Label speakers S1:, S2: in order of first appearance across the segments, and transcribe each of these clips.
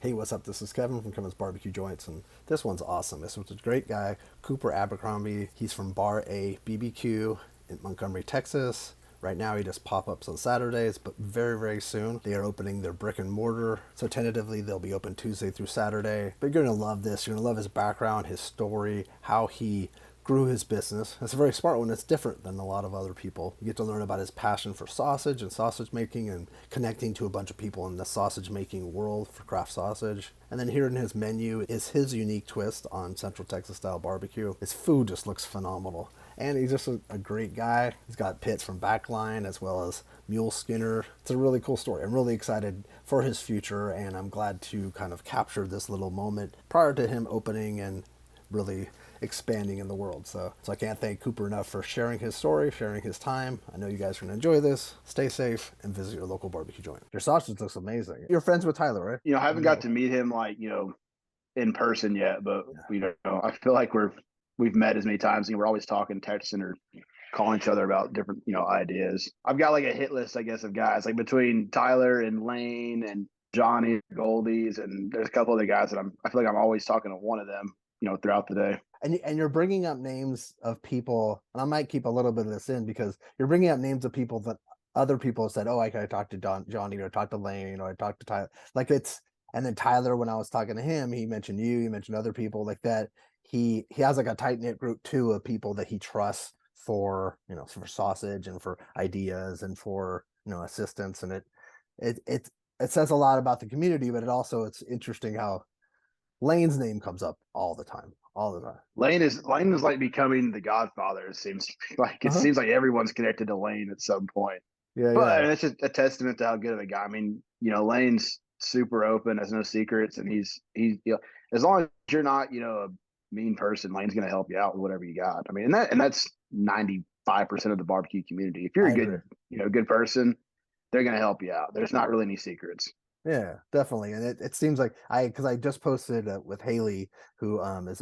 S1: Hey, what's up? This is Kevin from Kevin's Barbecue Joints, and this one's awesome. This one's a great guy, Cooper Abercrombie. He's from BAR-A-BBQ in Montgomery, Texas. Right now, he does pop-ups on Saturdays, but very, very soon they are opening their brick and mortar. So tentatively, they'll be open Tuesday through Saturday. But you're gonna love this. You're gonna love his background, his story, how he grew his business. It's a very smart one. It's different than a lot of other people. You get to learn about his passion for sausage and sausage making and connecting to a bunch of people in the sausage making world for craft sausage. And then here in his menu is his unique twist on Central Texas style barbecue. His food just looks phenomenal. And he's just a great guy. He's got pits from Backline as well as Mule Skinner. It's a really cool story. I'm really excited for his future, and I'm glad to kind of capture this little moment prior to him opening and really expanding in the world. So I can't thank Cooper enough for sharing his story, sharing his time. I know you guys are going to enjoy this. Stay safe and visit your local barbecue joint. Your sausage looks amazing. You're friends with Tyler, right?
S2: I haven't got to meet him in person yet, but I feel like we've met as many times and we're always talking, texting or calling each other about different, ideas. I've got like a hit list, I guess, of guys like between Tyler and Lane and Johnny Goldies, and there's a couple other guys that I feel like I'm always talking to one of them, throughout the day.
S1: And you're bringing up names of people, and I might keep a little bit of this in because you're bringing up names of people that other people have said, oh, I talked to Johnny, or talked to Lane, I talked to Tyler. And then Tyler, when I was talking to him, he mentioned you, he mentioned other people like that. He has like a tight knit group too of people that he trusts for, for sausage and for ideas and for, assistance. And it says a lot about the community, but it's interesting how Lane's name comes up all the time, all the time.
S2: Lane is like becoming the Godfather. It seems like everyone's connected to Lane at some point.
S1: Yeah,
S2: But I
S1: yeah.
S2: mean, it's just a testament to how good of a guy. I mean, Lane's super open, has no secrets, and he's as long as you're not a mean person, Lane's going to help you out with whatever you got. I mean, and that's 95% of the barbecue community. If you're
S1: I
S2: a
S1: agree.
S2: good person, they're going to help you out. There's not really any secrets.
S1: Yeah, definitely. And it seems like because I just posted with Haley, who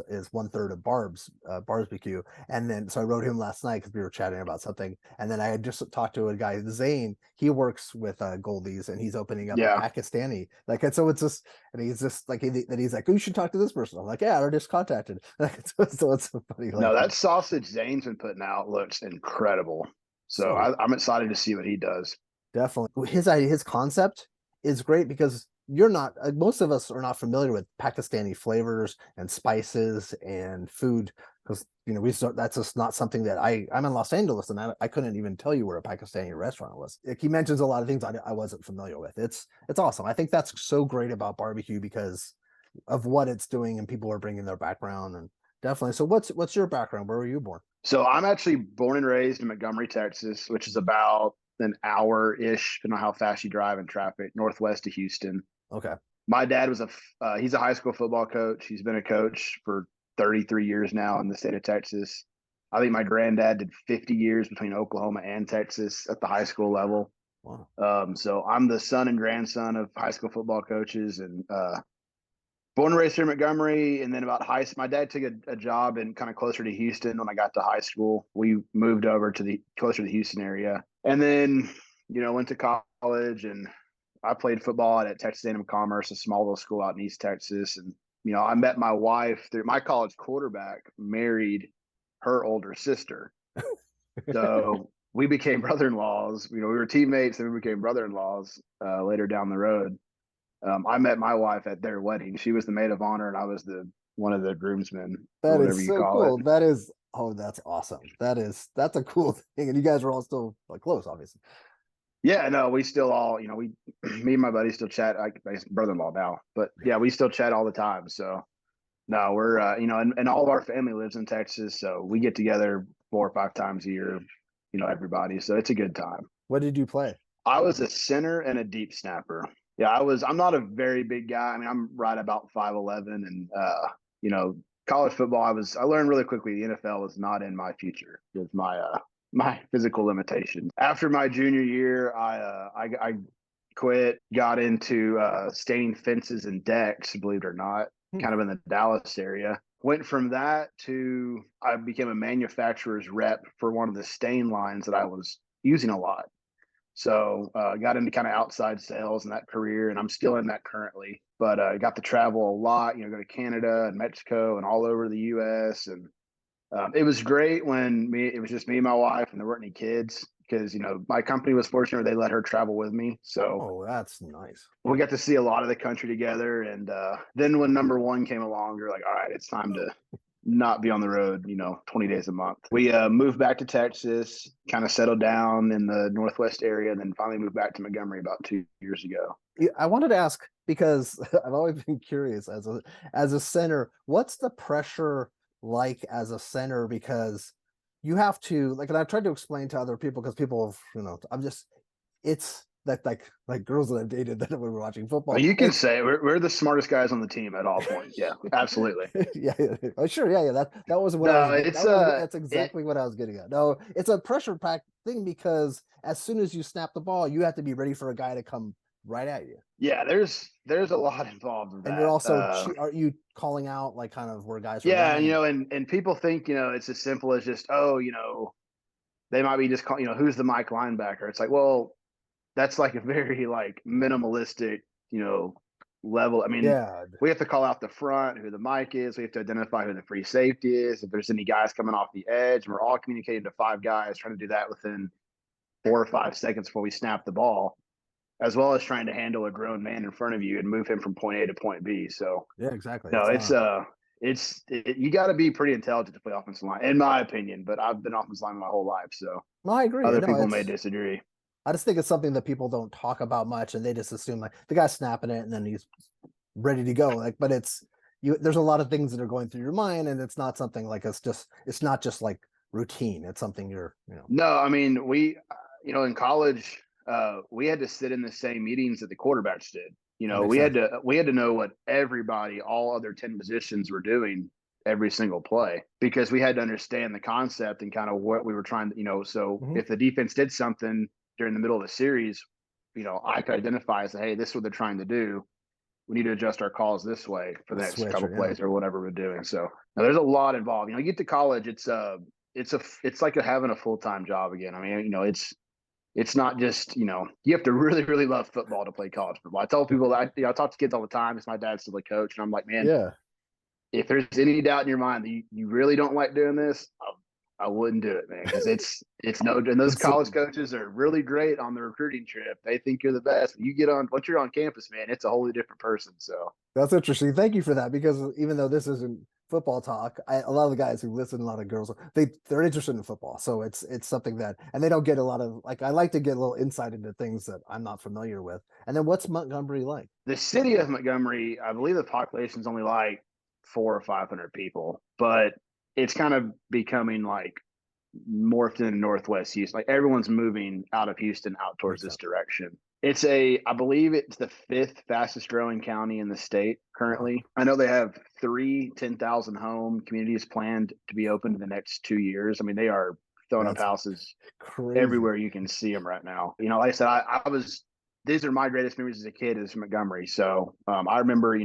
S1: is one third of Barb's BQ, and then so I wrote him last night because we were chatting about something, and then I had just talked to a guy, Zane. He works with Goldies, and he's opening up a
S2: Yeah.
S1: Pakistani. And so it's just, and he's just like, he's like, oh, you should talk to this person. I'm like, yeah, I just contacted. So it's so funny,
S2: No,
S1: like,
S2: that sausage Zane's been putting out looks incredible. So
S1: so
S2: I'm excited to see what he does.
S1: definitely. His concept is great because you're not most of us are not familiar with Pakistani flavors and spices and food because that's just not something that I'm in Los Angeles, and I couldn't even tell you where a Pakistani restaurant was. Like, he mentions a lot of things I wasn't familiar with. It's awesome. I think that's so great about barbecue because of what it's doing, and people are bringing their background, and definitely. So what's your background? Where were you born?
S2: So I'm actually born and raised in Montgomery, Texas, which is about an hour ish, depending on how fast you drive in traffic, northwest of Houston.
S1: Okay.
S2: My dad he's a high school football coach. He's been a coach for 33 years now in the state of Texas. I think my granddad did 50 years between Oklahoma and Texas at the high school level.
S1: Wow.
S2: So I'm the son and grandson of high school football coaches, and born and raised here in Montgomery. And then my dad took a job in kind of closer to Houston when I got to high school. We moved over to the closer to the Houston area, and then went to college, and I played football at Texas A&M Commerce, a small little school out in East Texas. And I met my wife through my college quarterback married her older sister, so we became brother-in-laws. We were teammates, and we became brother-in-laws later down the road. I met my wife at their wedding. She was the maid of honor, and I was the one of the groomsmen, or
S1: That
S2: whatever
S1: is
S2: you
S1: so
S2: call it.
S1: cool. That's awesome. That's a cool thing. And you guys are all still like close, obviously.
S2: Yeah, no, we still all, me and my buddy still chat. I guess brother-in-law now, but yeah, we still chat all the time. So no, we're, and all of our family lives in Texas, so we get together 4 or 5 times a year. Everybody. So it's a good time.
S1: What did you play?
S2: I was a center and a deep snapper. Yeah, I'm not a very big guy. I mean, I'm right about 5'11", and college football. I learned really quickly the NFL was not in my future with my physical limitations. After my junior year, I quit, got into staining fences and decks, believe it or not,
S1: Hmm.
S2: kind of in the Dallas area. Went from that to I became a manufacturer's rep for one of the stain lines that I was using a lot. So got into kind of outside sales in that career, and I'm still in that currently. But got to travel a lot, go to Canada and Mexico and all over the U.S. And it was great when it was just me and my wife, and there weren't any kids because my company was fortunate they let her travel with me. So
S1: Oh, that's nice.
S2: we got to see a lot of the country together. And then when number one came along, we were like, all right, it's time to not be on the road, 20 days a month. We moved back to Texas, kind of settled down in the Northwest area, and then finally moved back to Montgomery about 2 years ago.
S1: I wanted to ask because I've always been curious as a center, what's the pressure like as a center? Because you have to and I've tried to explain to other people because people have, it's that like girls that I've dated that were watching football.
S2: Well, you can say we're the smartest guys on the team at all points. Yeah, absolutely.
S1: Yeah. Oh, sure. Yeah. That was what
S2: No,
S1: that's exactly what I was getting at. No, it's a pressure packed thing because as soon as you snap the ball, you have to be ready for a guy to come right at you.
S2: Yeah, there's a lot involved in that.
S1: And you're also are you calling out like kind of where guys are
S2: yeah,
S1: running?
S2: and people think it's as simple as just they might be just calling who's the Mike linebacker. It's like, well, that's like a very like minimalistic level. I mean,
S1: Yeah,
S2: we have to call out the front who the Mike is. We have to identify who the free safety is. If there's any guys coming off the edge, we're all communicating to 5 guys, trying to do that within 4 or 5 seconds before we snap the ball, as well as trying to handle a grown man in front of you and move him from point A to point B. So
S1: yeah, exactly.
S2: no, you got to be pretty intelligent to play offensive line, in my opinion. But I've been offensive line my whole life, so
S1: No, I agree.
S2: other
S1: No,
S2: people may disagree.
S1: I just think it's something that people don't talk about much, and they just assume like the guy's snapping it and then he's ready to go. But it's there's a lot of things that are going through your mind, and it's not something like it's not just like routine. It's something
S2: No, I mean we, in college, we had to sit in the same meetings that the quarterbacks did. We had to know what everybody, all other 10 positions were doing every single play because we had to understand the concept and kind of what we were trying to, so if the defense did something during the middle of the series, I could identify as, hey, this is what they're trying to do. We need to adjust our calls this way for the next couple plays or whatever we're doing. So now there's a lot involved. You get to college, it's like having a full-time job again. I mean, it's not just, you have to really, really love football to play college football. I tell people that, I talk to kids all the time. It's my dad's still a coach. And I'm like, man, if there's any doubt in your mind that you really don't like doing this, I wouldn't do it, man. Because it's no, and those college coaches are really great on the recruiting trip. They think you're the best. Once you're on campus, man, it's a wholly different person. So
S1: that's interesting. Thank you for that, because even though this isn't football talk, a lot of the guys who listen, a lot of girls, they're interested in football. So it's something that, and they don't get a lot of, I like to get a little insight into things that I'm not familiar with. And then what's Montgomery like?
S2: The city of Montgomery, I believe the population is only like 400 or 500 people, but it's kind of becoming like morphed in Northwest Houston. Like everyone's moving out of Houston out towards this direction. I believe it's the 5th fastest growing county in the state currently. Wow. I know they have 3 10,000 home communities planned to be open in the next 2 years. I mean, they are throwing up houses everywhere you can see them right now. Like I said, these are my greatest memories as a kid is Montgomery. So I remember,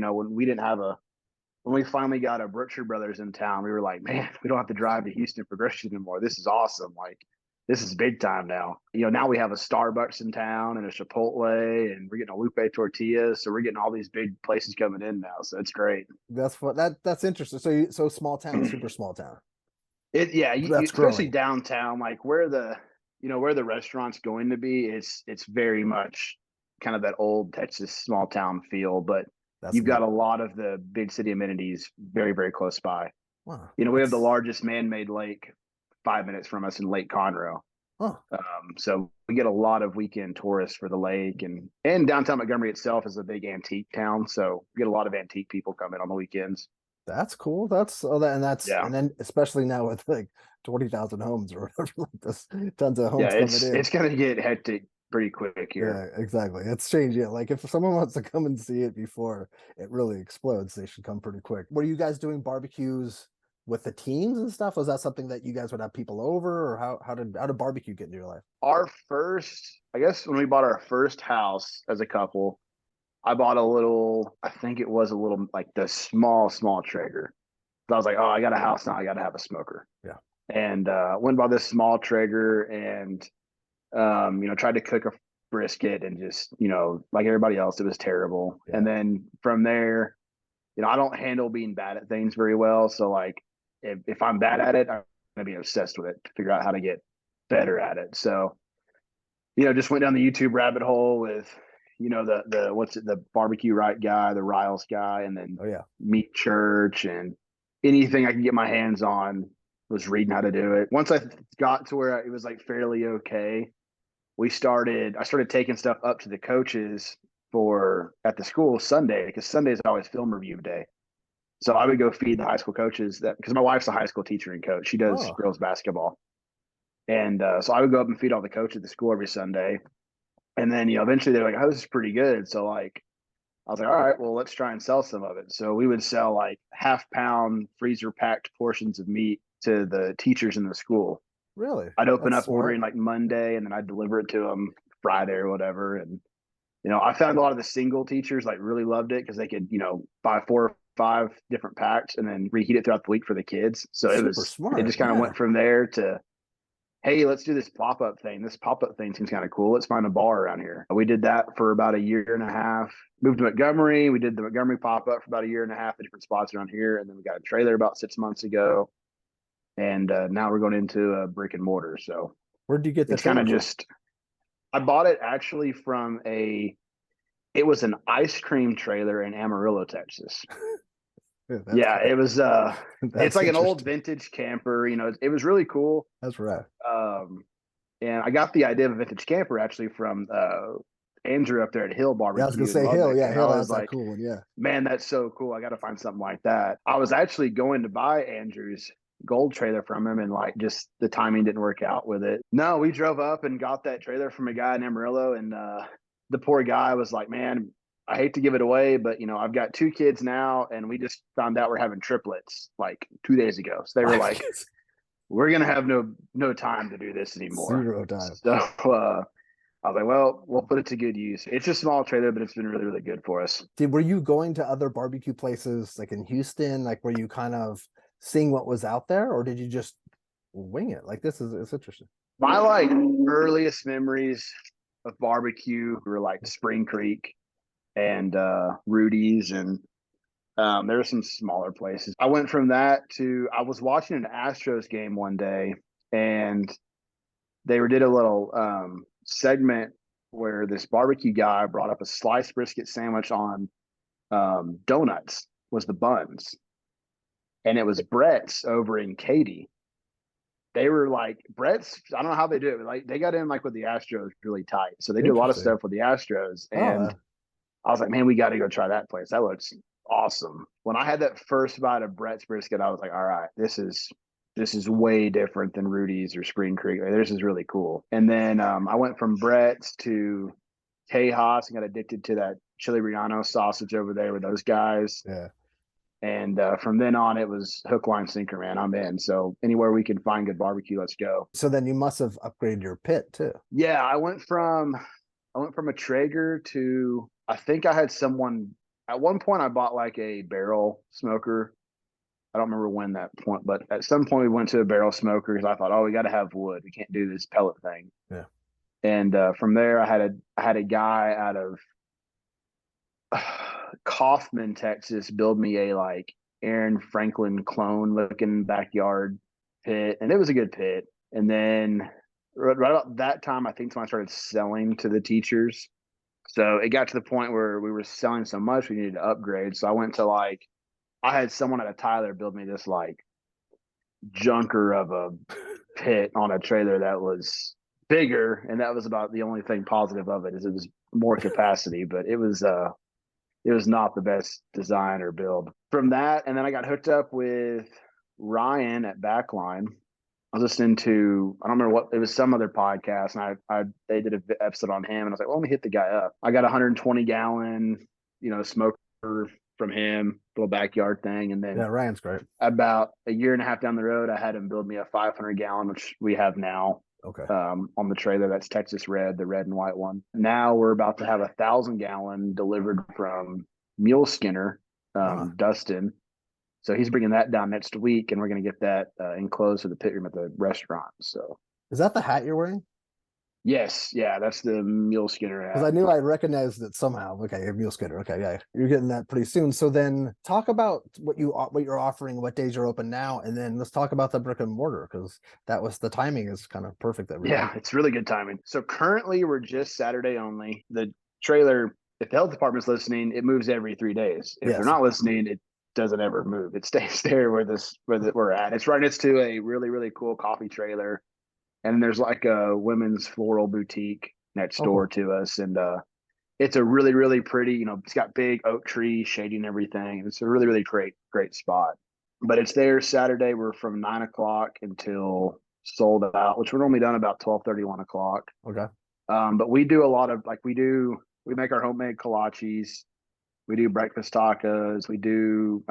S2: when we finally got a Brookshire Brothers in town, we were like, man, we don't have to drive to Houston for groceries anymore. This is awesome. Like, this is big time now. Now we have a Starbucks in town and a Chipotle, and we're getting a Lupe tortillas. So we're getting all these big places coming in now. So it's great.
S1: That's interesting. So small town, super small town.
S2: Especially downtown, like where the restaurant's going to be, it's very much kind of that old Texas small town feel, but you've got a lot of the big city amenities very, very close by.
S1: Wow.
S2: We have the largest man-made lake 5 minutes from us in Lake Conroe.
S1: Huh.
S2: So we get a lot of weekend tourists for the lake, and downtown Montgomery itself is a big antique town. So we get a lot of antique people come in on the weekends.
S1: That's cool. And then especially now with like 20,000 homes or whatever, like this, tons of homes coming in.
S2: It's going to get hectic pretty quick here.
S1: Yeah, exactly. It's changed. Yeah, like if someone wants to come and see it before it really explodes, they should come pretty quick. Were you guys doing barbecues with the teams and stuff? Was that something that you guys would have people over, or how did barbecue get into your life?
S2: I guess when we bought our first house as a couple, I bought I think it was a little like the small Traeger. So I was like, oh, I got a house now, I got to have a smoker.
S1: Yeah.
S2: And went by this small Traeger, and Tried to cook a brisket and just, like everybody else, it was terrible.
S1: Yeah.
S2: And then from there, I don't handle being bad at things very well. So like if I'm bad at it, I'm gonna be obsessed with it to figure out how to get better at it. So, just went down the YouTube rabbit hole with, the barbecue right guy, the Riles guy, and then
S1: Oh yeah.
S2: Meat Church, and anything I could get my hands on was reading how to do it. Once I got to where it was like fairly okay, I started taking stuff up to the coaches at the school Sunday, because Sunday is always film review day. So I would go feed the high school coaches because my wife's a high school teacher and coach. She does
S1: Oh,
S2: girls basketball. And so I would go up and feed all the coaches at the school every Sunday. And then, eventually they're like, oh, this is pretty good. So like, I was like, all right, well, let's try and sell some of it. So we would sell like half-pound freezer packed portions of meat to the teachers in the school.
S1: really?
S2: I'd open
S1: That's
S2: up
S1: smart.
S2: ordering like Monday, and then I'd deliver it to them Friday or whatever. And, I found a lot of the single teachers like really loved it because they could, buy 4 or 5 different packs and then reheat it throughout the week for the kids. So
S1: Super
S2: it
S1: smart.
S2: just kind of
S1: Yeah.
S2: went from there to, hey, let's do this pop-up thing. This pop-up thing seems kind of cool. Let's find a bar around here. We did that for about a year and a half. Moved to Montgomery. We did the Montgomery pop-up for about a year and a half at different spots around here. And then we got a trailer about 6 months ago. And now we're going into a brick and mortar. So
S1: Where'd you get the
S2: it's kind
S1: trailer
S2: of
S1: from?
S2: just, I bought it actually from it was an ice cream trailer in Amarillo, Texas.
S1: Yeah, that's
S2: Yeah,
S1: great.
S2: it was, it's
S1: That's
S2: like an old
S1: interesting.
S2: vintage camper. It was really cool.
S1: That's right.
S2: Um, And I got the idea of a vintage camper actually from Andrew up there at Hill
S1: Yeah, I was gonna
S2: Barbecue in
S1: say Hill.
S2: Lubbock.
S1: Yeah,
S2: And I
S1: Hill
S2: was
S1: has that
S2: like,
S1: cool one. Yeah.
S2: man, that's so cool. I got to find something like that. I was actually going to buy Andrew's gold trailer from him, and like just the timing didn't work out with it. No, we drove up and got that trailer from a guy in Amarillo, and the poor guy was like, man, I hate to give it away, but I've got 2 kids now, and we just found out we're having triplets like 2 days ago. So they were like, we're gonna have no time to do this anymore.
S1: Zero time.
S2: So I was like, well, we'll put it to good use. It's a small trailer, but it's been really, really good for us.
S1: Were you going to other barbecue places like in Houston? Like, were you kind of seeing what was out there, or did you just wing it? Like, this is it's interesting.
S2: My like earliest memories of barbecue were like Spring Creek and Rudy's, and there were some smaller places. I went from that to I was watching an Astros game one day, and they did a little segment where this barbecue guy brought up a sliced brisket sandwich on donuts was the buns, and it was Brett's over in Katy. They were like Brett's. I don't know how they do it, but like they got in like with the Astros really tight, so they do a lot of
S1: Interesting.
S2: stuff with the Astros.
S1: Oh,
S2: And I was like, man, we got to go try that place. That looks awesome. When I had that first bite of Brett's brisket, I was like, all right, this is way different than Rudy's or Spring Creek. Like, this is really cool. And then I went from Brett's to Tejas and got addicted to that chili relleno sausage over there with those guys.
S1: yeah.
S2: And from then on, it was hook, line, sinker, man. I'm in. So anywhere we can find good barbecue, let's go.
S1: So then you must have upgraded your pit too.
S2: Yeah, I went from a Traeger to I think I had someone at one point I bought like a barrel smoker. I don't remember when that point, but at some point we went to a barrel smoker because I thought, oh, we got to have wood. We can't do this pellet thing.
S1: Yeah.
S2: And from there, I had a guy out of Kaufman, Texas, build me a like Aaron Franklin clone looking backyard pit, and it was a good pit. And then right about that time, I think, when I started selling to the teachers. So it got to the point where we were selling so much we needed to upgrade. So I went to like I had someone at a Tyler build me this like junker of a pit on a trailer that was bigger, and that was about the only thing positive of it is it was more capacity, but it was not the best design or build. From that, and then I got hooked up with Ryan at Backline. I was listening to I don't remember what it was, some other podcast, and I they did an episode on him, and I was like, well, let me hit the guy up. I got a 120-gallon smoker from him, little backyard thing, and
S1: Yeah,
S2: then
S1: Ryan's great.
S2: about a year and a half down the road, I had him build me a 500-gallon, which we have now
S1: Okay.
S2: on the trailer. That's Texas Red, the red and white one. Now we're about to have 1,000-gallon delivered from Mule Skinner,
S1: Wow.
S2: Dustin. So he's bringing that down next week, and we're going to get that enclosed for the pit room at the restaurant. So
S1: Is that the hat you're wearing?
S2: Yes, yeah, that's the Mule Skinner
S1: Because I
S2: hat.
S1: knew I recognized it somehow. Okay, your mule skinner. Okay, yeah, you're getting that pretty soon. So then talk about what you're offering, what days you're open now, and then let's talk about the brick and mortar because that was the timing is kind of perfect. Everything.
S2: Yeah, it's really good timing. So currently we're just Saturday only. The trailer, if the health department's listening, it moves every 3 days. If they're
S1: Yes.
S2: not listening, it doesn't ever move. It stays there we're at. It's right next to a really, really cool coffee trailer. And there's like a women's floral boutique next
S1: Oh,
S2: door
S1: cool.
S2: to us. And it's a really, really pretty, it's got big oak trees shading everything. It's a really, really great, great spot. But it's there Saturday. We're from 9 o'clock until sold out, which we're normally done about 12:30, 1 o'clock.
S1: Okay.
S2: But we do a lot of like we make our homemade kolaches. We do breakfast tacos. We do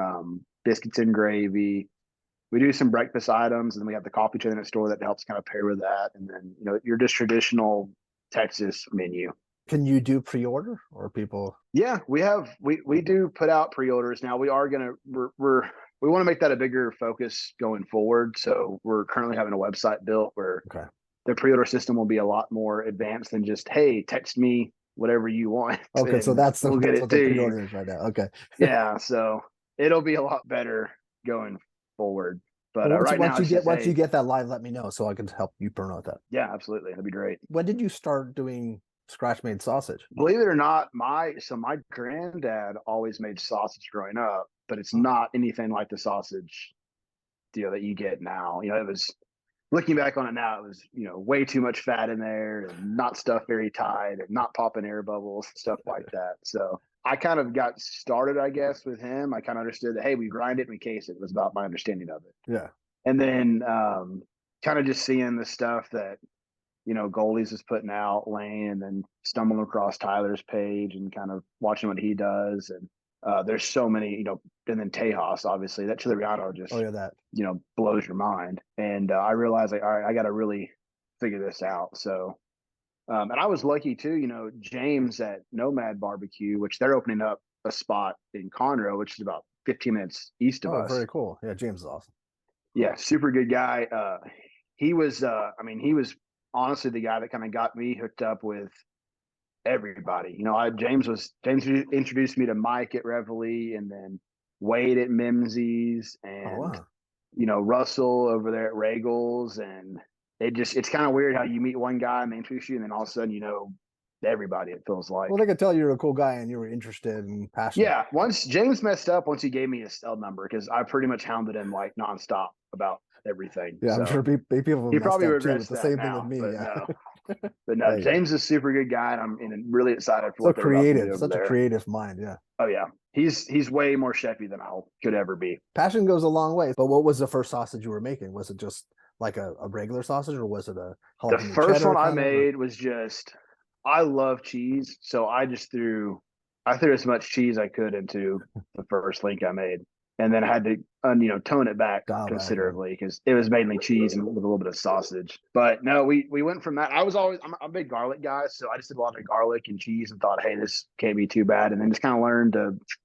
S2: biscuits and gravy. We do some breakfast items, and then we have the coffee chain in the store that helps kind of pair with that. And then your just traditional Texas menu.
S1: Can you do pre-order or people?
S2: Yeah, we do put out pre-orders now. We are gonna we want to make that a bigger focus going forward. So we're currently having a website built where
S1: Okay.
S2: the pre-order system will be a lot more advanced than just, hey, text me whatever you want
S1: Okay, so
S2: and we'll get
S1: that's
S2: it
S1: what the
S2: to you.
S1: pre-order is right now. Okay.
S2: Yeah, so it'll be a lot better going forward. But
S1: Well,
S2: right now it's just,
S1: once you
S2: hey,
S1: get that live, let me know so I can help you promote that.
S2: yeah, absolutely, that'd be great.
S1: When did you start doing scratch made sausage?
S2: Believe it or not, my granddad always made sausage growing up, but it's
S1: Oh,
S2: not anything like the sausage deal that you get now. It was looking back on it now, it was, way too much fat in there and not stuffed very tight and not popping air bubbles, stuff like that. So I kind of got started, I guess, with him. I kind of understood that, hey, we grind it and we case it, was about my understanding of it.
S1: yeah.
S2: And then kind of just seeing the stuff that, Goldie's is putting out, Lane, and then stumbling across Tyler's page and kind of watching what he does. And there's so many, and then Tejas, obviously, that Chileriano
S1: Oh
S2: just,
S1: yeah, that.
S2: blows your mind. And I realized, like, all right, I got to really figure this out. So, and I was lucky too, James at Nomad Barbecue, which they're opening up a spot in Conroe, which is about 15 minutes east of
S1: Oh,
S2: us.
S1: very cool. Yeah, James is awesome.
S2: Yeah, super good guy. He was, he was honestly the guy that kind of got me hooked up with everybody. James introduced me to Mike at Reveille, and then Wade at Mimsy's,
S1: Oh
S2: and
S1: wow.
S2: Russell over there at Regals, and it's kind of weird how you meet one guy and they introduce you, and then all of a sudden everybody. It feels
S1: Well,
S2: like.
S1: they could tell you're a cool guy and you were interested and passionate.
S2: Yeah, once James messed up, once he gave me his cell number because I pretty much hounded him like nonstop about everything.
S1: Yeah, I'm sure
S2: So
S1: people have
S2: he
S1: messed
S2: probably
S1: up too with
S2: regrets
S1: the
S2: that
S1: same thing with
S2: now,
S1: me.
S2: but
S1: Yeah.
S2: no. But no,
S1: Yeah, yeah.
S2: James is a super good guy, and I'm really excited for
S1: So
S2: what they're about to do
S1: creative,
S2: over
S1: such a
S2: there.
S1: creative mind. Yeah.
S2: Oh yeah, he's way more chefy than I could ever be.
S1: Passion goes a long way. But what was the first sausage you were making? Was it just like a regular sausage or was it a
S2: The
S1: jalapeno
S2: first
S1: cheddar
S2: one I
S1: kind of? Or?
S2: made was just I love cheese, so I threw as much cheese I could into the first link I made, and then I had to tone it back
S1: Dial back. Yeah.
S2: considerably because it was mainly cheese and with a little bit of sausage. But no, we went from that. I'm a big garlic guy, so I just did a lot of garlic and cheese and thought, hey, this can't be too bad, and then just kind of learned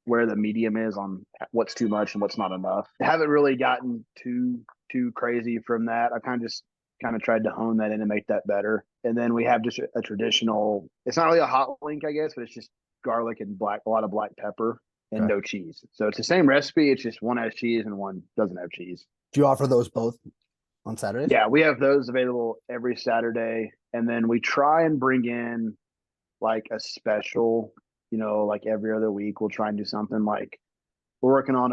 S2: where the medium is on what's too much and what's not enough. I haven't really gotten too crazy from that. I kind of tried to hone that in and make that better. And then we have just a traditional. It's not really a hot link, I guess, but it's just garlic and a lot of black pepper and
S1: Okay.
S2: no cheese. So it's the same recipe. It's just one has cheese and one doesn't have cheese.
S1: Do you offer those both on Saturdays?
S2: Yeah, we have those available every Saturday. And then we try and bring in like a special, like every other week. We'll try and do something like we're working on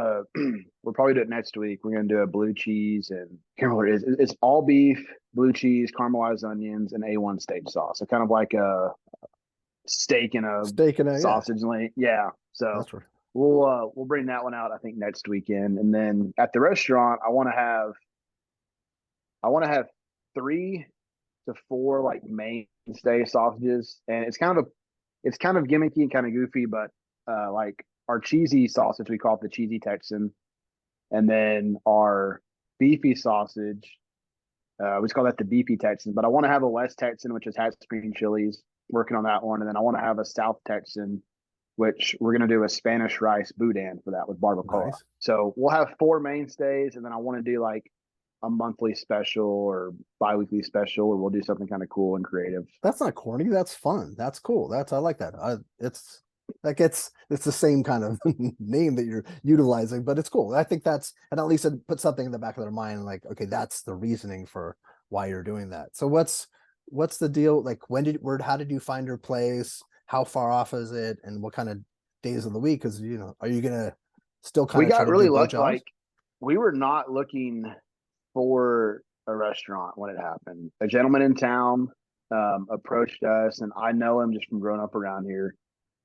S2: we'll probably do it next week. We're going to do a blue cheese and I can't remember what it is. It's all beef, blue cheese, caramelized onions, and A1 steak sauce. So kind of like a steak and a
S1: Steak and a yeah.
S2: sausage link. Yeah. So
S1: That's right.
S2: we'll bring that one out I think next weekend. And then at the restaurant I want to have 3 to 4 like mainstay sausages. And it's kind of gimmicky and kind of goofy, but like our cheesy sausage, we call it the cheesy Texan. And then our beefy sausage, we just call that the beefy Texan. But I want to have a West Texan, which is hat spring chilies, working on that one. And then I want to have a South Texan, which we're going to do a Spanish rice boudin for that with barbacoa.
S1: Nice.
S2: So we'll have 4 mainstays. And then I want to do like a monthly special or bi-weekly special, or we'll do something kind of cool and creative.
S1: That's not corny. That's fun. That's cool. I like that. It's the same kind of name that you're utilizing, but it's cool. I think that's, and at least it puts something in the back of their mind, like, okay, that's the reasoning for why you're doing that. So what's the deal? Like, how did you find your place? How far off is it? And what kind of days of the week? Because, are you gonna still kind
S2: We
S1: of try
S2: got
S1: to
S2: really
S1: do both
S2: lucky.
S1: jobs?
S2: Like, we were not looking for a restaurant when it happened. A gentleman in town approached us, and I know him just from growing up around here.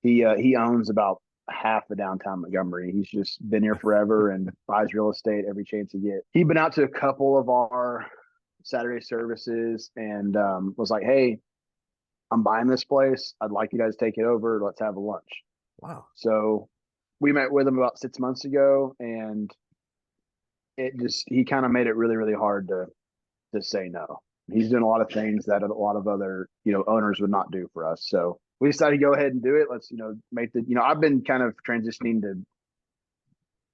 S2: He owns about half of downtown Montgomery. He's just been here forever and buys real estate every chance he gets. He'd been out to a couple of our Saturday services and was like, "Hey, I'm buying this place. I'd like you guys to take it over. Let's have a lunch."
S1: Wow.
S2: So we met with him about 6 months ago, and he kind of made it really, really hard to say no. He's doing a lot of things that a lot of other, owners would not do for us. So we decided to go ahead and do it. Let's, make I've been kind of transitioning to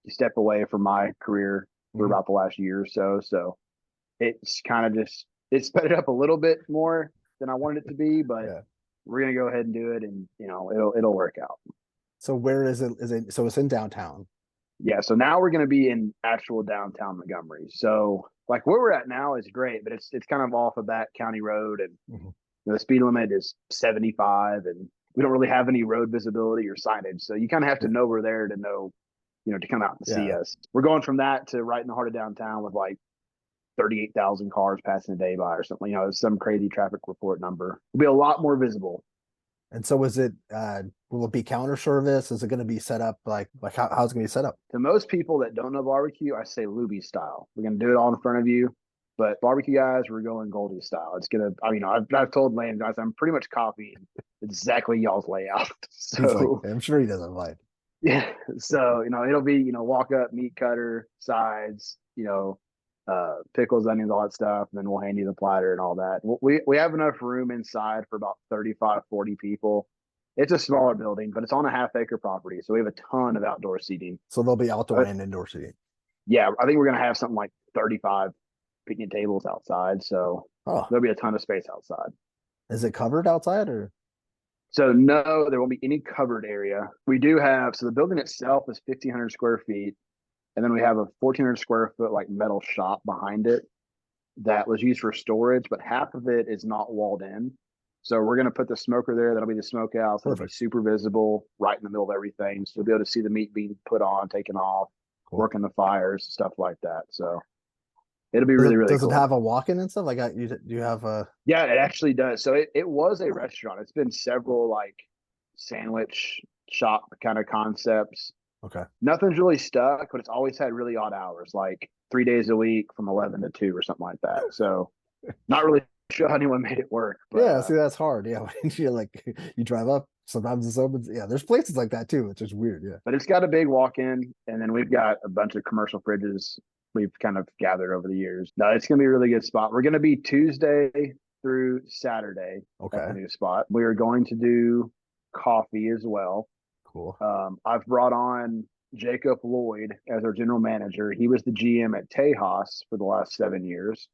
S2: step away from my career for about the last year or so. So it's kind of it sped it up a little bit more than I wanted it to be, but
S1: Yeah.
S2: we're going to go ahead and do it, and, it'll work out.
S1: So where is it? So it's in downtown.
S2: Yeah. So now we're going to be in actual downtown Montgomery. So like where we're at now is great, but it's kind of off of that county road, and the speed limit is 75, and we don't really have any road visibility or signage. So you kind of have to know we're there to know, to come out and see us. We're going from that to right in the heart of downtown with like 38,000 cars passing a day by or something. Some crazy traffic report number. It'll be a lot more visible.
S1: And so will it be counter service? Is it going to be set up how's it going to be set up?
S2: To most people that don't know barbecue, I say Luby style. We're going to do it all in front of you. But barbecue guys, we're going Goldie style. It's going to, I've told Lane guys, I'm pretty much copying exactly y'all's layout. So
S1: I'm sure he doesn't mind.
S2: Yeah. So, it'll be, walk up, meat cutter, sides, pickles, onions, all that stuff. And then we'll hand you the platter and all that. We have enough room inside for about 35, 40 people. It's a smaller building, but it's on a half-acre property. So we have a ton of outdoor seating.
S1: So there'll be outdoor and indoor seating.
S2: Yeah. I think we're going to have something like 35 picnic tables outside. So there'll be a ton of space outside.
S1: Is it covered outside or?
S2: So no, there won't be any covered area. We do have, so the building itself is 1,500 square feet. And then we have a 1,400 square foot like metal shop behind it that was used for storage, but half of it is not walled in. So we're going to put the smoker there. That'll be the smokehouse. It'll be super visible right in the middle of everything. So you'll be able to see the meat being put on, taken off, working the fires, stuff like that. So it'll be really, really cool.
S1: Does it have a walk-in and stuff? Do you have a?
S2: Yeah, it actually does. So it was a restaurant. It's been several like sandwich shop kind of concepts.
S1: Okay.
S2: Nothing's really stuck, but it's always had really odd hours, like 3 days a week from 11 to 2 or something like that. So not really sure how anyone made it work. But,
S1: yeah, see, that's hard. Yeah, you drive up, sometimes it's open. Yeah, there's places like that too, which is weird. Yeah.
S2: But it's got a big walk-in, and then we've got a bunch of commercial fridges we've kind of gathered over the years. No, it's going to be a really good spot. We're going to be Tuesday through Saturday at the new spot. We are going to do coffee as well.
S1: Cool.
S2: I've brought on Jacob Lloyd as our general manager. He was the GM at Tejas for the last 7 years.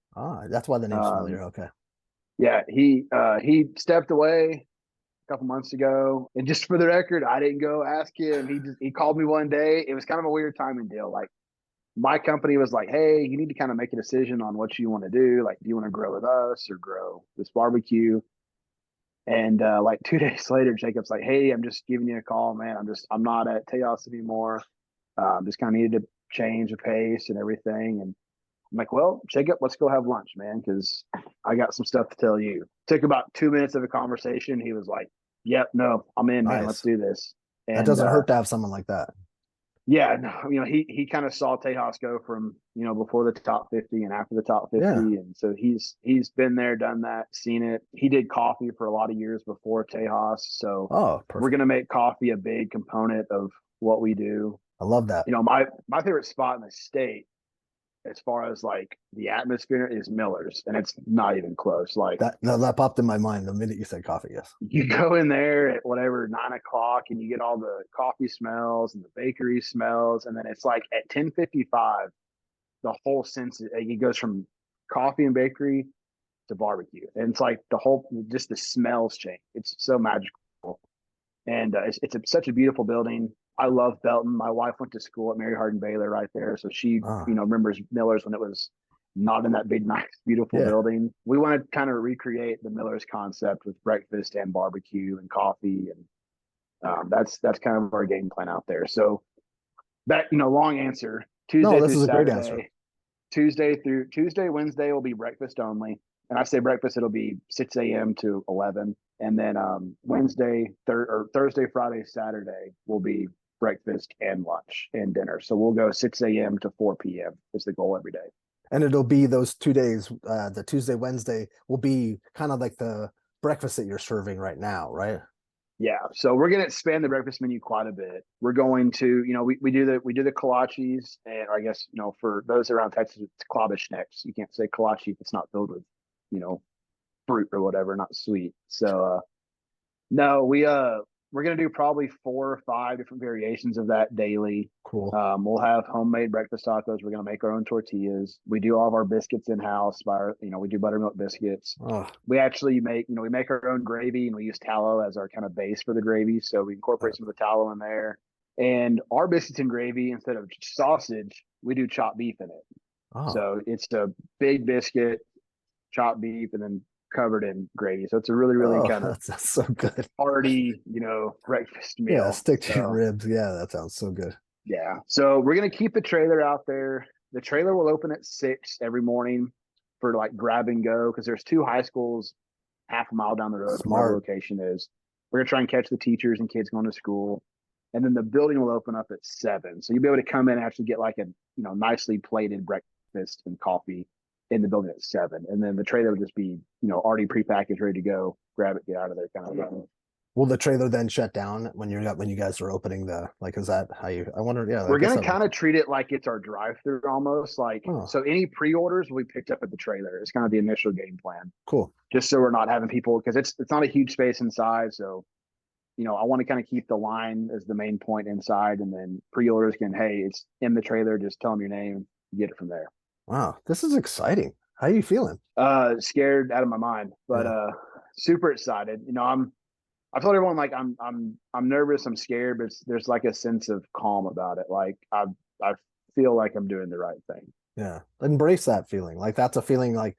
S1: That's why the name's familiar. Okay.
S2: Yeah, he stepped away a couple months ago, and just for the record, I didn't go ask him. He called me one day. It was kind of a weird timing deal. Like my company was like, "Hey, you need to kind of make a decision on what you want to do. Like, do you want to grow with us or grow this barbecue?" And like 2 days later, Jacob's like, "Hey, I'm just giving you a call, man. I'm not at Tejas anymore. Just kind of needed to change the pace and everything." And I'm like, "Well, Jacob, let's go have lunch, man, because I got some stuff to tell you." Took about 2 minutes of a conversation. He was like, "Yep, no, I'm in, man. Let's do this." And
S1: that doesn't hurt to have someone like that.
S2: Yeah, no, he kind of saw Tejas go from, before the top 50 and after the top 50.
S1: Yeah.
S2: And so he's been there, done that, seen it. He did coffee for a lot of years before Tejas. So we're going to make coffee a big component of what we do.
S1: I love that.
S2: My favorite spot in the state, as far as like the atmosphere, is Miller's, and it's not even close. Like
S1: that popped in my mind the minute you said coffee. Yes,
S2: you go in there at whatever 9 o'clock, and you get all the coffee smells and the bakery smells, and then it's like at 10:55, the whole sense. It goes from coffee and bakery to barbecue, and it's like just the smells change. It's so magical, and such a beautiful building. I love Belton. My wife went to school at Mary Hardin Baylor right there, so she
S1: Ah,
S2: remembers Miller's when it was not in that big, nice, beautiful
S1: yeah.
S2: building. We want to kind of recreate the Miller's concept with breakfast and barbecue and coffee, and that's kind of our game plan out there. So that long answer.
S1: No,
S2: Tuesday
S1: this
S2: through
S1: is a great answer.
S2: Saturday, Wednesday will be breakfast only. And I say breakfast, it'll be 6 a.m. to 11. And then Thursday, Friday, Saturday will be breakfast and lunch and dinner. So we'll go 6 a.m. to 4 p.m. is the goal every day.
S1: And it'll be those 2 days, the Tuesday, Wednesday will be kind of like the breakfast that you're serving right now, right?
S2: Yeah, so we're going to expand the breakfast menu quite a bit. We're going to, we do the kolaches, and I guess for those around Texas, it's klobashnecks. You can't say kolache if it's not filled with, you know, fruit or whatever, not sweet. So no, we're gonna do probably 4 or 5 different variations of that daily.
S1: Cool.
S2: We'll have homemade breakfast tacos. We're gonna make our own tortillas. We do all of our biscuits in house. We do buttermilk biscuits.
S1: Oh,
S2: We actually we make our own gravy, and we use tallow as our kind of base for the gravy. So we incorporate some of the tallow in there. And our biscuits and gravy, instead of sausage, we do chopped beef in it.
S1: oh,
S2: So it's a big biscuit, chopped beef, and then covered in gravy. So it's a really, really
S1: oh,
S2: kind of
S1: that's so good.
S2: hearty, breakfast
S1: Yeah,
S2: meal.
S1: stick to your
S2: So
S1: ribs. Yeah, that sounds so good.
S2: yeah. So we're gonna keep the trailer out there. The trailer will open at 6 every morning for like grab and go, because there's 2 high schools half a mile down the road from where the
S1: Smart.
S2: location is. We're gonna try and catch the teachers and kids going to school. And then the building will open up at 7. So you'll be able to come in and actually get like a nicely plated breakfast and coffee in the building at 7. And then the trailer will just be, already prepackaged, ready to go. Grab it, get out of there kind of thing.
S1: Will the trailer then shut down when you guys are opening the like? Is that how you? I wonder. Yeah, I
S2: We're
S1: guess
S2: gonna
S1: that
S2: kind
S1: makes.
S2: of treat it like it's our drive-through almost. Like,
S1: Oh,
S2: so any pre-orders will be picked up at the trailer. It's kind of the initial game plan,
S1: cool.
S2: just so we're not having people, because it's not a huge space inside. So I want to kind of keep the line as the main point inside, and then pre-orders can, hey, it's in the trailer. Just tell them your name, get it from there.
S1: Wow, this is exciting. How are you feeling?
S2: Scared out of my mind, but
S1: Yeah,
S2: super excited. I've told everyone, like, I'm nervous, I'm scared, but there's like a sense of calm about it. Like I feel like I'm doing the right thing.
S1: yeah. Embrace that feeling. Like that's a feeling. Like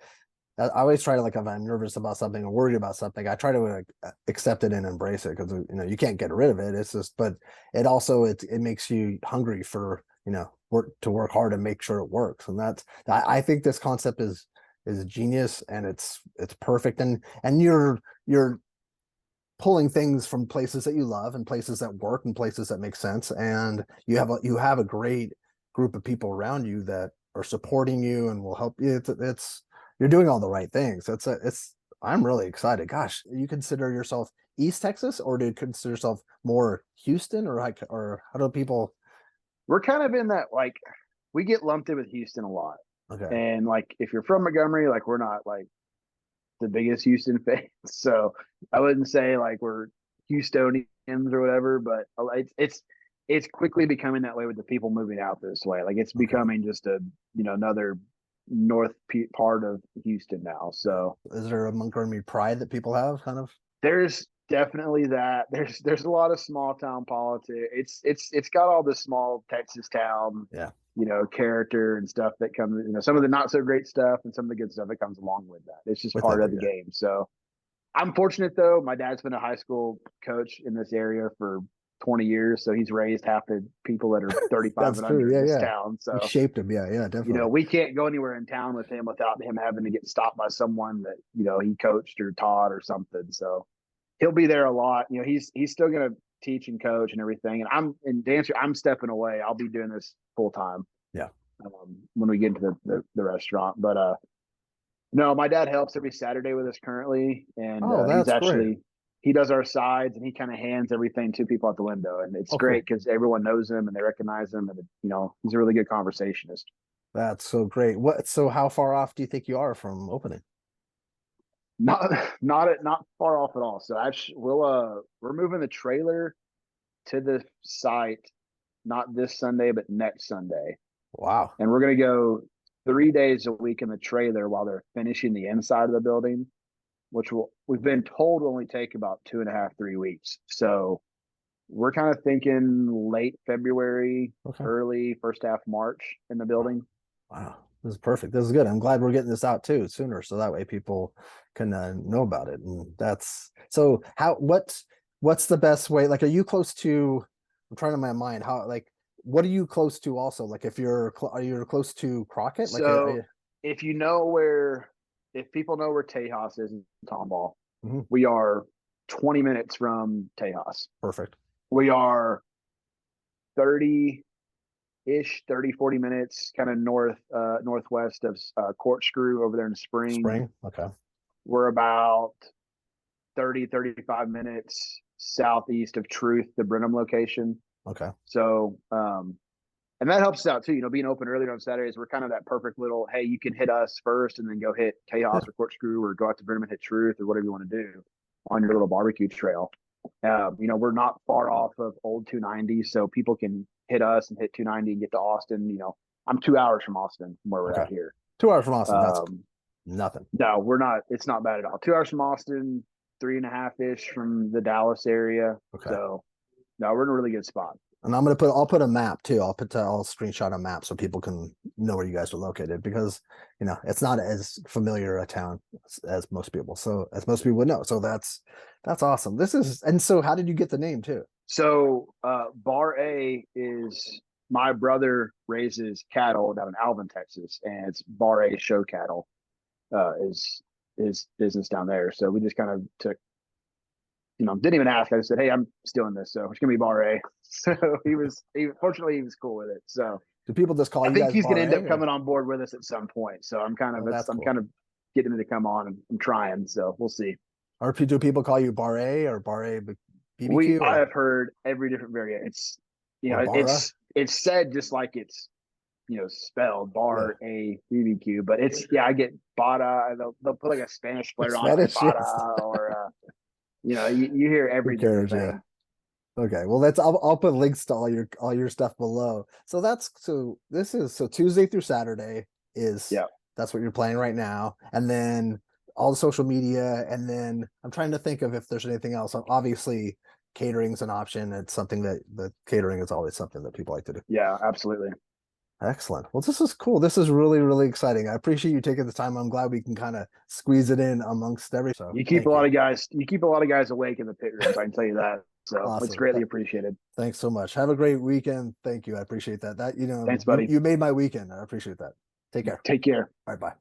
S1: I always try to like if I'm nervous about something or worried about something, I try to accept it and embrace it because you can't get rid of it. It's just, but it also it makes you hungry for work hard and make sure it works. And I think this concept is genius and it's perfect. And you're pulling things from places that you love and places that work and places that make sense. And you have a great group of people around you that are supporting you and will help you. It's you're doing all the right things. I'm really excited. Gosh, you consider yourself East Texas or do you consider yourself more Houston or how do people?
S2: We're kind of in that, like, we get lumped in with Houston a lot.
S1: Okay.
S2: And like, if you're from Montgomery, like, we're not like the biggest Houston fans. So I wouldn't say like we're Houstonians or whatever, but it's quickly becoming that way with the people moving out this way. Like, it's
S1: Okay.
S2: becoming just another part of Houston now. So
S1: Is there a Montgomery pride that people have kind of?
S2: there's definitely that. There's a lot of small town politics. It's got all the small Texas town,
S1: Yeah.
S2: character and stuff that comes, some of the not so great stuff and some of the good stuff that comes along with that. It's just
S1: With
S2: part
S1: it.
S2: of the
S1: Yeah.
S2: game. So I'm fortunate, though. My dad's been a high school coach in this area for 20 years. So he's raised half the people that are 35
S1: That's
S2: and
S1: true.
S2: under in
S1: Yeah.
S2: this
S1: Yeah.
S2: town.
S1: You
S2: So,
S1: shaped him. Yeah. Yeah. Definitely.
S2: we can't go anywhere in town with him without him having to get stopped by someone that, he coached or taught or something. So he'll be there a lot. He's still going to teach and coach and everything. And to answer, I'm stepping away. I'll be doing this full time
S1: Yeah.
S2: when we get into the restaurant. But no, my dad helps every Saturday with us currently, and
S1: Oh, that's great.
S2: he does our sides, and he kind of hands everything to people at the window, and it's
S1: Oh,
S2: great
S1: cool.
S2: because everyone knows him and they recognize him, and he's a really good conversationist.
S1: That's so great. So how far off do you think you are from opening?
S2: Not not far off at all. So actually, we're moving the trailer to the site not this Sunday but next Sunday,
S1: Wow.
S2: and we're gonna go 3 days a week in the trailer while they're finishing the inside of the building, which we've been told will only take about 2.5, 3 weeks. So we're kind of thinking late February,
S1: Okay.
S2: early first half March in the building.
S1: Wow. This is perfect. This is good. I'm glad we're getting this out too sooner, so that way people can know about it. And that's so. What's the best way? Like, are you close to? I'm trying to my mind. How like what are you close to? Also, like if are you close to Crockett? Like,
S2: So if you know if people know where Tejas is in Tomball,
S1: mhm.
S2: we are 20 minutes from Tejas.
S1: Perfect.
S2: We are 30 ish, 30, 40 minutes kind of northwest of Corkscrew over there in Spring.
S1: Spring. Okay.
S2: We're about 30, 35 minutes southeast of Truth, the Brenham location.
S1: Okay.
S2: So, and that helps us out too. Being open earlier on Saturdays, we're kind of that perfect little, hey, you can hit us first and then go hit Tejas or Corkscrew or go out to Brenham and hit Truth or whatever you want to do on your little barbecue trail. We're not far off of old 290, so people can hit us and hit 290 and get to Austin. I'm 2 hours from Austin from where we're
S1: Okay.
S2: at here.
S1: 2 hours from Austin. That's nothing.
S2: No, we're not. It's not bad at all. 2 hours from Austin, 3.5 ish from the Dallas area.
S1: Okay.
S2: So no, we're in a really good spot.
S1: And I'll put a map too. I'll screenshot a map so people can know where you guys are located, because it's not as familiar a town as most people. So as most people would know. So that's awesome. And so how did you get the name too?
S2: So BAR-A is my brother raises cattle down in Alvin, Texas, and it's BAR-A show cattle is his business down there. So we just kind of took, didn't even ask. I just said, hey, I'm still in this, so it's gonna be BAR-A. So fortunately he was cool with it. So
S1: do people just call
S2: I
S1: you
S2: think
S1: guys
S2: he's gonna end up
S1: BAR-A,
S2: coming on board with us at some point. So I'm kind of
S1: cool.
S2: kind of getting him to come on, and I'm trying. So we'll see.
S1: Or do people call you BAR-A or BAR-A-BBQ?
S2: I have heard every different variant. It's said just like it's spelled BAR-A-BBQ, but I get Bada. They'll put like a Spanish flair on it, Bada, or you hear every different thing.
S1: Yeah. Okay, well I'll put links to all your stuff below. So Tuesday through Saturday is that's what you're playing right now, and then all the social media, and then I'm trying to think of if there's anything else. Obviously, catering's an option. It's something that the catering is always something that people like to do.
S2: Yeah, absolutely.
S1: Excellent. Well, this is cool. This is really, really exciting. I appreciate you taking the time. I'm glad we can kind of squeeze it in amongst everything. So
S2: you keep a lot of guys awake in the pit rooms, I can tell you that. So
S1: awesome.
S2: It's greatly appreciated.
S1: Thanks so much. Have a great weekend. Thank you. I appreciate that.
S2: Thanks, buddy.
S1: You made my weekend. I appreciate that. Take care.
S2: Take care.
S1: All right, bye.